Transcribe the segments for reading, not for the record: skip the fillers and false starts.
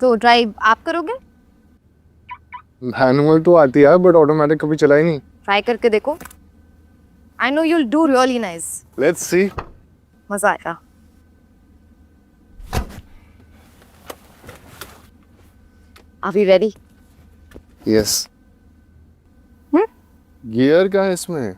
तो ड्राइव आप करोगे? मैनुअल तो आती है बट ऑटोमेटिक कभी चला ही नहीं। ट्राई करके देखो। I know you'll do really nice. Let's see. मजा आएगा। Are we ready? Yes. Hmm? Gear का है इसमें?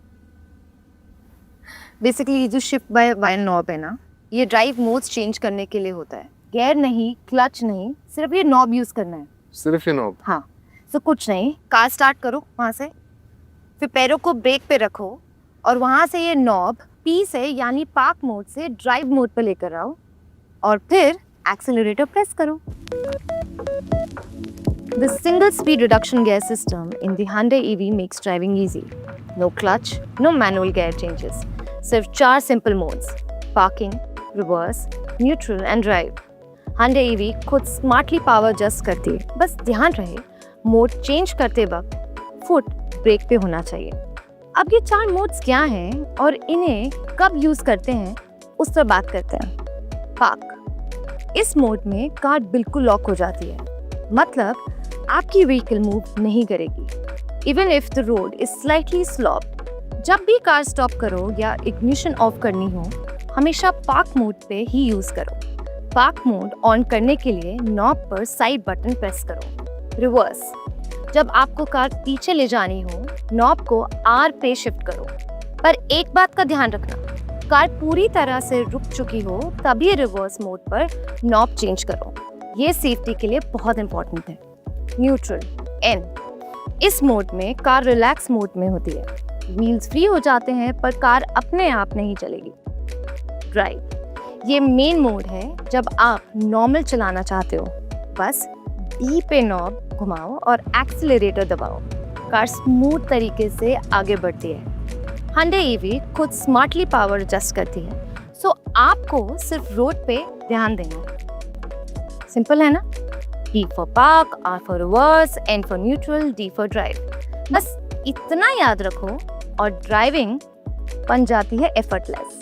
बेसिकली ये जो शिफ्ट बाय वायर नॉब है ना, ये ड्राइव मोड्स चेंज करने के लिए होता है। गियर नहीं, क्लच नहीं, सिर्फ ये नॉब यूज करना है। सिर्फ ये नॉब? हाँ, तो कुछ नहीं, कार स्टार्ट करो वहाँ से, फिर पैरों को ब्रेक पे रखो और वहाँ से ये नॉब पी से यानी पार्क मोड से ड्राइव मोड पे लेकर आओ और फिर एक्सेलरेटर प्रेस करो। The single speed reduction gear system in the Hyundai EV makes driving easy. No clutch, no manual gear changes. सिर्फ 4 simple modes, parking, reverse, neutral and drive. Hyundai EV खुद smartly power adjust करती है। बस ध्यान रहे mode change करते वक्त foot break पे होना चाहिए। अब ये 4 मोड्स क्या हैं और इन्हें कब यूज करते हैं उस पर बात करते हैं। पार्क, इस मोड में कार बिल्कुल लॉक हो जाती है, मतलब आपकी व्हीकल मूव नहीं करेगी even if the road is slightly slope. जब भी कार स्टॉप करो या इग्निशन ऑफ करनी हो, हमेशा पार्क मोड पे ही यूज करो। पार्क मोड ऑन करने के लिए नॉब पर साइड बटन प्रेस करो। रिवर्स, जब आपको कार पीछे ले जानी हो, नॉब को आर पे शिफ्ट करो। पर एक बात का ध्यान रखना, कार पूरी तरह से रुक चुकी हो तभी रिवर्स मोड पर नॉब चेंज करो। ये सेफ्टी के लिए बहुत इंपॉर्टेंट है। न्यूट्रल, एन, इस मोड में कार रिलैक्स मोड में होती है। व्हील्स फ्री हो जाते हैं पर कार अपने आप नहीं चलेगी। ड्राइव, ये मेन मोड है जब आप नॉर्मल चलाना चाहते हो। बस डी पे नॉब घुमाओ और एक्सीलरेटर दबाओ, कार स्मूथ तरीके से आगे बढ़ती है। Hyundai EV खुद स्मार्टली पावर एडजस्ट करती है, सो आपको सिर्फ रोड पे ध्यान देना है। सिंपल है ना? P for park, R for reverse, N for neutral, D for drive। बस इतना याद रखो और ड्राइविंग बन जाती है एफर्टलेस।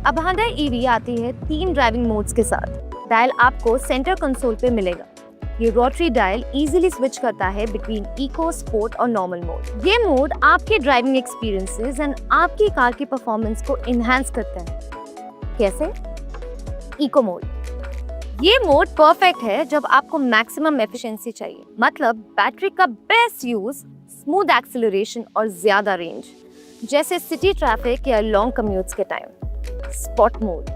अब Hyundai EV आती है 3 ड्राइविंग मोड्स के साथ। डायल आपको सेंटर कंसोल पे मिलेगा। ये रोटरी डायल इजीली स्विच करता है बिटवीन इको, स्पोर्ट और नॉर्मल मोड। ये मोड आपके ड्राइविंग एक्सपीरियंसेस एंड आपकी कार की परफॉर्मेंस को इनहैंस करते हैं। कैसे? इको मोड, ये मोड परफेक्ट है जब आपको मैक्सिमम एफिशिएंसी चाहिए, मतलब बैटरी का बेस्ट यूज, स्मूथ एक्सेलरेशन और ज्यादा रेंज, जैसे सिटी ट्रैफिक या लॉन्ग कम्यूट्स के टाइम। स्पॉट मोड,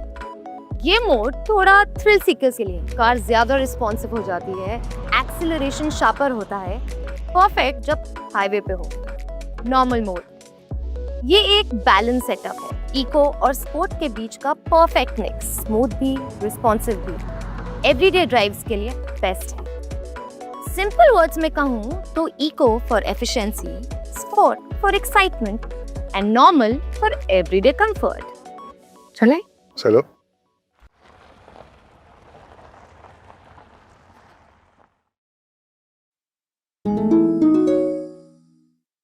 ये मोड थोड़ा थ्रिल सीकर्स के लिए, कार ज्यादा रिस्पॉन्सिव हो जाती है, एक्सेलरेशन शार्पर होता है, परफेक्ट जब हाईवे पे हो। नॉर्मल मोड, ये एक बैलेंस सेटअप है, इको और स्पोर्ट के बीच का परफेक्ट मिक्स, स्मूथ भी, रिस्पॉन्सिव भी, एवरीडे ड्राइव्स के लिए बेस्ट है। सिंपल वर्ड्स में कहूँ तो eco for efficiency, sport for excitement and normal for everyday comfort. चले? चलो।